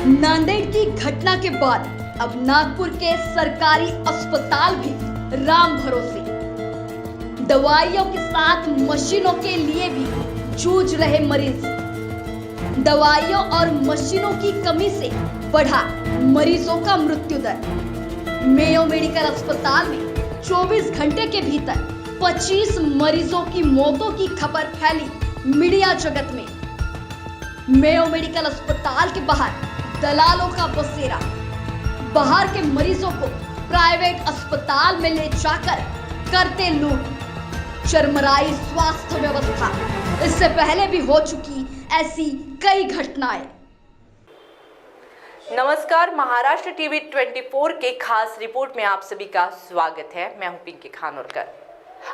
नांदेड़ की घटना के बाद अब नागपुर के सरकारी अस्पताल भी राम भरोसे। दवाइयों के साथ मशीनों के लिए भी जूझ रहे मरीज। दवाइयों और मशीनों की कमी से बढ़ा मरीजों का मृत्यु दर। मेयो मेडिकल अस्पताल में 24 घंटे के भीतर 25 मरीजों की मौतों की खबर फैली मीडिया जगत में। मेयो मेडिकल अस्पताल के बाहर दलालों का बसेरा। बाहर के मरीजों को प्राइवेट अस्पताल में ले जाकर करते लूट। चरमराई स्वास्थ्य व्यवस्था। इससे पहले भी हो चुकी ऐसी कई घटनाएं। नमस्कार, महाराष्ट्र टीवी 24 के खास रिपोर्ट में आप सभी का स्वागत है। मैं हूं पिंकी खानोरकर।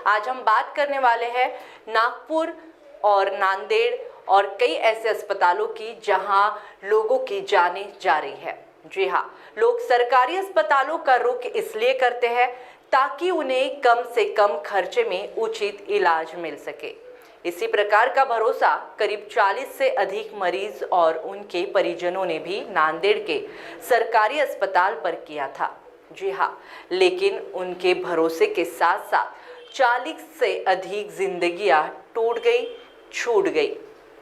आज हम बात करने वाले हैं नागपुर और नांदेड़ और कई ऐसे अस्पतालों की जहां लोगों की जानें जा रही है। जी हाँ, लोग सरकारी अस्पतालों का रुख इसलिए करते हैं ताकि उन्हें कम से कम खर्चे में उचित इलाज मिल सके। इसी प्रकार का भरोसा करीब 40 से अधिक मरीज और उनके परिजनों ने भी नांदेड़ के सरकारी अस्पताल पर किया था। जी हाँ, लेकिन उनके भरोसे के साथ साथ 40 से अधिक जिंदगियां टूट गई, छूट गई।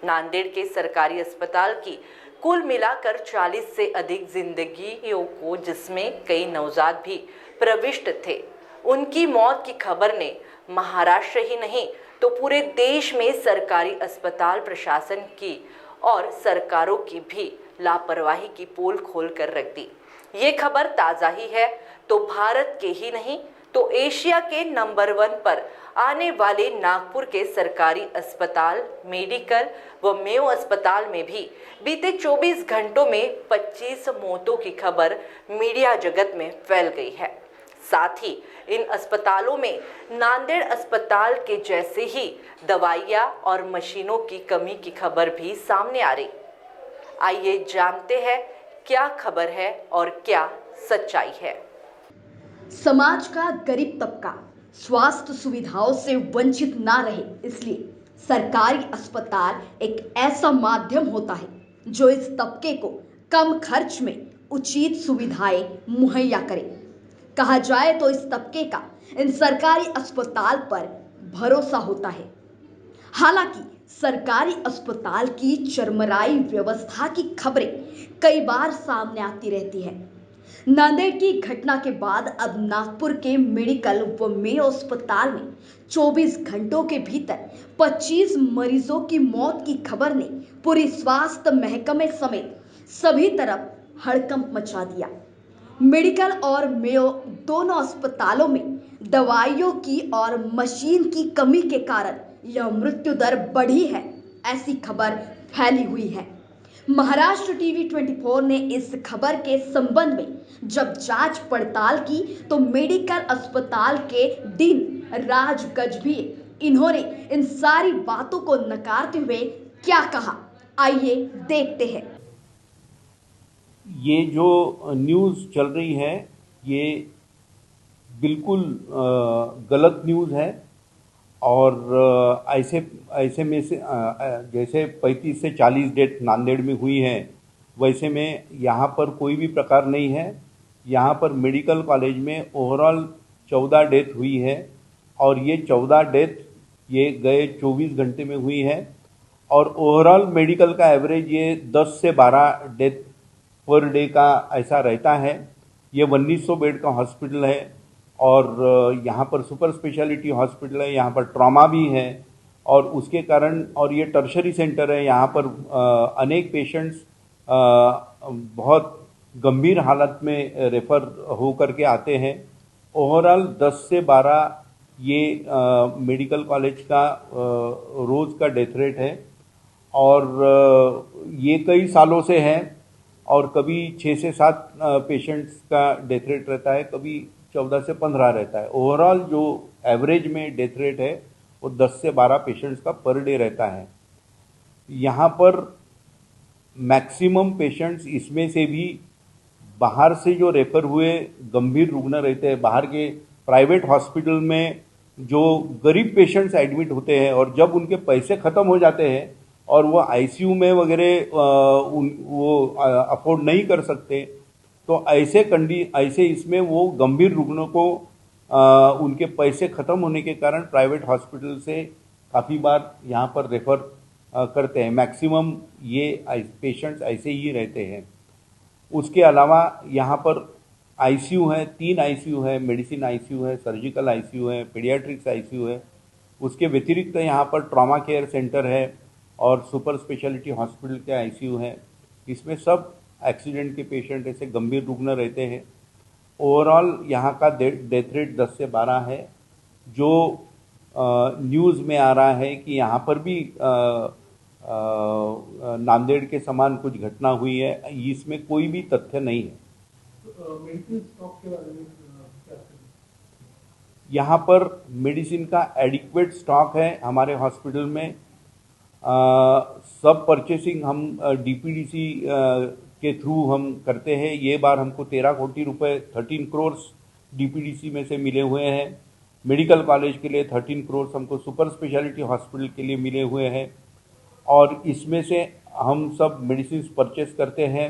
नांदेड़ के सरकारी अस्पताल की कुल मिलाकर 40 से अधिक जिंदगियों को, जिसमें कई नवजात भी प्रविष्ट थे, उनकी मौत की खबर ने महाराष्ट्र ही नहीं तो पूरे देश में सरकारी अस्पताल प्रशासन की और सरकारों की भी लापरवाही की पोल खोल कर रख दी। ये खबर ताज़ा ही है तो भारत के ही नहीं तो एशिया के नंबर 1 पर आने वाले नागपुर के सरकारी अस्पताल मेडिकल व मेयो अस्पताल में भी बीते 24 घंटों में 25 मौतों की खबर मीडिया जगत में फैल गई है। साथ ही इन अस्पतालों में नांदेड़ अस्पताल के जैसे ही दवाइयाँ और मशीनों की कमी की खबर भी सामने आ रही। आइए जानते हैं क्या खबर है और क्या सच्चाई है। समाज का गरीब तबका स्वास्थ्य सुविधाओं से वंचित ना रहे, इसलिए सरकारी अस्पताल एक ऐसा माध्यम होता है जो इस तबके को कम खर्च में उचित सुविधाएं मुहैया करे। कहा जाए तो इस तबके का इन सरकारी अस्पताल पर भरोसा होता है। हालांकि सरकारी अस्पताल की चरमराई व्यवस्था की खबरें कई बार सामने आती रहती है। नांदेड़ की घटना के बाद अब नागपुर के मेडिकल व मेयो अस्पताल में 24 घंटों के भीतर 25 मरीजों की मौत की खबर ने पूरी स्वास्थ्य महकमे समेत सभी तरफ हड़कंप मचा दिया। मेडिकल और मेयो दोनों अस्पतालों में दवाइयों की और मशीन की कमी के कारण यह मृत्यु दर बढ़ी है, ऐसी खबर फैली हुई है। महाराष्ट्र टीवी 24 ने इस खबर के संबंध में जब जांच पड़ताल की तो मेडिकल अस्पताल के डीन राज गजभिये इन्होंने इन सारी बातों को नकारते हुए क्या कहा, आइए देखते हैं। ये जो न्यूज़ चल रही है ये बिल्कुल गलत न्यूज़ है और ऐसे में से जैसे 35 से 40 डेथ नांदेड़ में हुई है, वैसे में यहाँ पर कोई भी प्रकार नहीं है। यहाँ पर मेडिकल कॉलेज में ओवरऑल 14 डेथ हुई है और ये 14 डेथ ये गए 24 घंटे में हुई है और ओवरऑल मेडिकल का एवरेज ये 10 से 12 डेथ पर डे का ऐसा रहता है। ये 1900 बेड का हॉस्पिटल है और यहाँ पर सुपर स्पेशलिटी हॉस्पिटल है, यहाँ पर ट्रॉमा भी है और उसके कारण, और ये टर्शरी सेंटर है, यहाँ पर अनेक पेशेंट्स बहुत गंभीर हालत में रेफर हो करके आते हैं। ओवरऑल 10 से 12 ये मेडिकल कॉलेज का रोज़ का डेथ रेट है और ये कई सालों से है और कभी 6 से 7 पेशेंट्स का डेथ रेट रहता है, कभी 14 से 15 रहता है। ओवरऑल जो एवरेज में डेथ रेट है वो 10 से 12 पेशेंट्स का पर डे रहता है। यहाँ पर मैक्सिमम पेशेंट्स इसमें से भी बाहर से जो रेफर हुए गंभीर रुग्ण रहते हैं, बाहर के प्राइवेट हॉस्पिटल में जो गरीब पेशेंट्स एडमिट होते हैं और जब उनके पैसे ख़त्म हो जाते हैं और वो आईसीयू में वगैरह वो अफोर्ड नहीं कर सकते, तो ऐसे इसमें वो गंभीर रुग्णों को उनके पैसे खत्म होने के कारण प्राइवेट हॉस्पिटल से काफ़ी बार यहाँ पर रेफर करते हैं। मैक्सिमम ये पेशेंट्स ऐसे ही रहते हैं। उसके अलावा यहाँ पर आईसीयू है, 3 आईसीयू है, मेडिसिन आईसीयू है, सर्जिकल आईसीयू है, पीडियाट्रिक्स आईसीयू है। उसके व्यतिरिक्त यहाँ पर ट्रॉमा केयर सेंटर है और सुपर स्पेशलिटी हॉस्पिटल के आईसीयू है। इसमें सब एक्सीडेंट के पेशेंट ऐसे गंभीर रुग्ण रहते हैं। ओवरऑल यहाँ का डेथ रेट 10 से 12 है। जो न्यूज़ में आ रहा है कि यहाँ पर भी नांदेड़ के समान कुछ घटना हुई है, इसमें कोई भी तथ्य नहीं है। मेडिसिन स्टॉक के बारे में क्या करें? यहाँ पर मेडिसिन का एडिक्वेट स्टॉक है हमारे हॉस्पिटल में। सब परचेसिंग हम डीपीडीसी के थ्रू हम करते हैं। ये बार हमको 13 कोटी रुपए 13 करोड़ डीपीडीसी में से मिले हुए हैं। मेडिकल कॉलेज के लिए 13 करोड़ हमको सुपर स्पेशलिटी हॉस्पिटल के लिए मिले हुए हैं, और इसमें से हम सब मेडिसिन परचेस करते हैं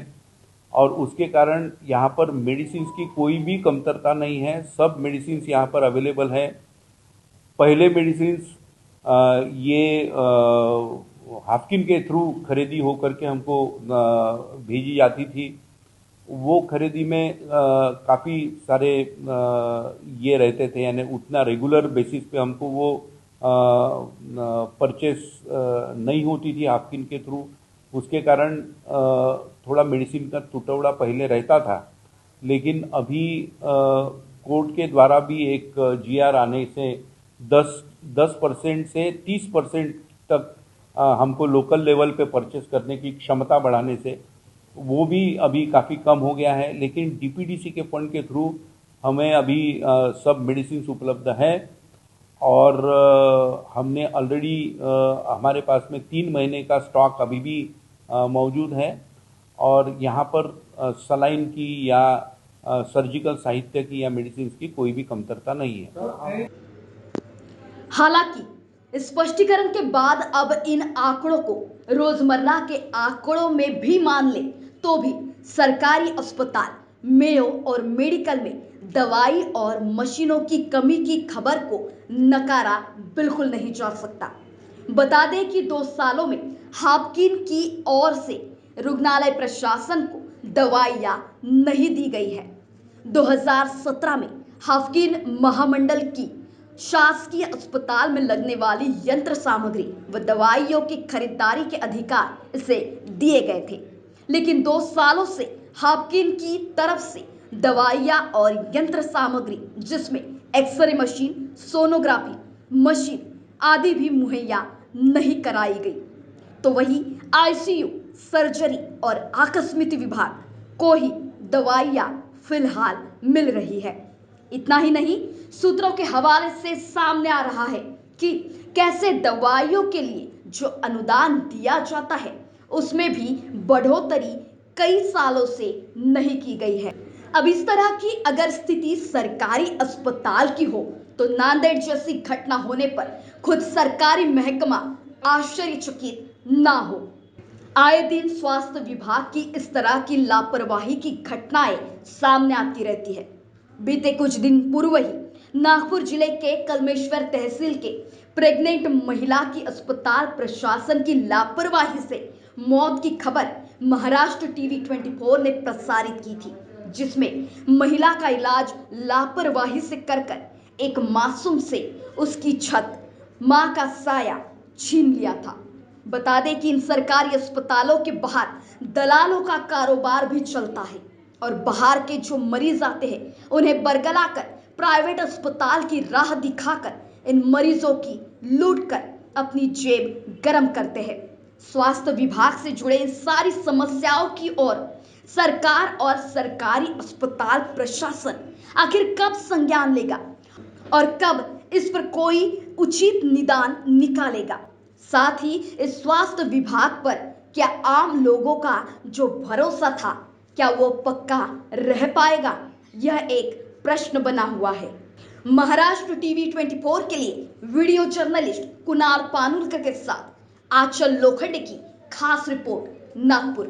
और उसके कारण यहाँ पर मेडिसिन की कोई भी कमतरता नहीं है। सब मेडिसिन यहाँ पर अवेलेबल है। पहले मेडिसिन ये हाफकिन के थ्रू खरीदी होकर के हमको भेजी जाती थी। वो खरीदी में काफ़ी सारे ये रहते थे, यानी उतना रेगुलर बेसिस पे हमको वो परचेस नहीं होती थी हाफकिन के थ्रू। उसके कारण थोड़ा मेडिसिन का टुकड़ा पहले रहता था, लेकिन अभी कोर्ट के द्वारा भी एक जीआर आने से 10% से 30% तक हमको लोकल लेवल पे परचेस करने की क्षमता बढ़ाने से वो भी अभी काफ़ी कम हो गया है। लेकिन डीपीडीसी के फंड के थ्रू हमें अभी सब मेडिसिन उपलब्ध है, और हमने ऑलरेडी हमारे पास में 3 महीने का स्टॉक अभी भी मौजूद है, और यहाँ पर सलाइन की या सर्जिकल साहित्य की या मेडिसिन की कोई भी कमतरता नहीं है। हालांकि स्पष्टीकरण के बाद अब इन आंकड़ों को रोजमर्रा के आंकड़ों में भी मान ले तो भी सरकारी अस्पताल, मेयो और मेडिकल में दवाई और मशीनों की कमी की खबर को नकारा बिल्कुल नहीं जा सकता। बता दें कि 2 सालों में हाफकिन की ओर से रुग्णालय प्रशासन को दवाइयां नहीं दी गई है। 2017 में हाफकिन महामंडल की शासकीय अस्पताल में लगने वाली यंत्र सामग्री व दवाइयों की खरीदारी के अधिकार इसे दिए गए थे, लेकिन 2 सालों से हाफकिन की तरफ से दवाइयां और यंत्र सामग्री जिसमें एक्सरे मशीन, सोनोग्राफी मशीन आदि भी मुहैया नहीं कराई गई। तो वही आईसीयू, सर्जरी और आकस्मिक विभाग को ही दवाइयां फिलहाल मिल रही है। इतना ही नहीं, सूत्रों के हवाले से सामने आ रहा है कि कैसे दवाइयों के लिए जो अनुदान दिया जाता है उसमें भी बढ़ोतरी कई सालों से नहीं की गई है। अब इस तरह की अगर स्थिति सरकारी अस्पताल की हो तो नांदेड़ जैसी घटना होने पर खुद सरकारी महकमा आश्चर्यचकित ना हो। आए दिन स्वास्थ्य विभाग की इस तरह की लापरवाही की घटनाएं सामने आती रहती है। बीते कुछ दिन पूर्व ही नागपुर जिले के कलमेश्वर तहसील के प्रेग्नेंट महिला की अस्पताल प्रशासन की लापरवाही से मौत की खबर महाराष्ट्र टीवी 24 ने प्रसारित की थी, जिसमें महिला का इलाज लापरवाही से कर एक मासूम से उसकी छत, मां का साया छीन लिया था। बता दें कि इन सरकारी अस्पतालों के बाहर दलालों का कारोबार भी चलता है और बाहर के जो मरीज आते हैं उन्हें बरगलाकर प्राइवेट अस्पताल की राह दिखाकर इन मरीजों की लूट कर अपनी जेब गरम करते हैं। स्वास्थ्य विभाग से जुड़े इन सारी समस्याओं की ओर सरकार और सरकारी अस्पताल प्रशासन आखिर कब संज्ञान लेगा और कब इस पर कोई उचित निदान निकालेगा? साथ ही इस स्वास्थ्य विभाग पर क्या आम लोगों का जो भरोसा था, क्या वो पक्का रह पाएगा? यह एक प्रश्न बना हुआ है। महाराष्ट्र टीवी 24 के लिए वीडियो जर्नलिस्ट कुणाल पानुलकर के साथ आचल लोखंडे की खास report Nagpur.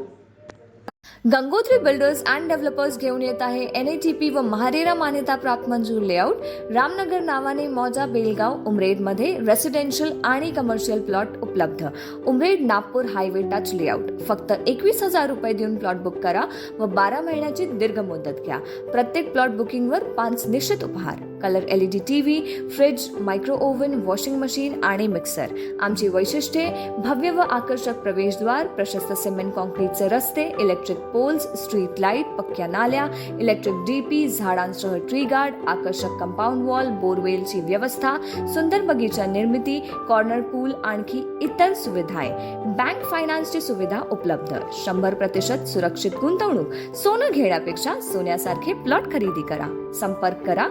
Gangotri builders and developers घेऊन येत आहे NATP व महारेरा मान्यता प्राप्त मंजूर लेआउट रामनगर नावाने मौजा बेलगाव उमरेडमध्ये रेसिडेन्शियल आणि कमर्शियल प्लॉट उपलब्ध। Umred Nagpur highway touch layout. फक्त 21,000 रुपये देऊन प्लॉट बुक करा व 12 महिन्याची दीर्घ मुदत घ्या। प्रत्येक प्लॉट बुकिंगवर 5 निश्चित उपहार, colour LED TV, fridge, micro oven, washing machine आणि मिक्सर। आमची वैशिष्ट्ये: भव्य व आकर्षक प्रवेशद्वार, प्रशस्त सिमेंट कॉन्क्रीटचे रस्ते, इलेक्ट्रिक पोल्स, स्ट्रीट लाईट, पक्क्या नाल्या, इलेक्ट्रिक DP, झाडांसह ट्री गार्ड, आकर्षक कंपाऊंड वॉल, बोरवेलची व्यवस्था, सुंदर बगीचा निर्मिती, कॉर्नर पूल, आणखी इतर सुविधाएं। बँक फायनान्सची सुविधा उपलब्ध। 100% सुरक्षित गुंतवणूक। सोनं घेण्यापेक्षा सोन्यासारखे प्लॉट खरेदी करा। संपर्क करा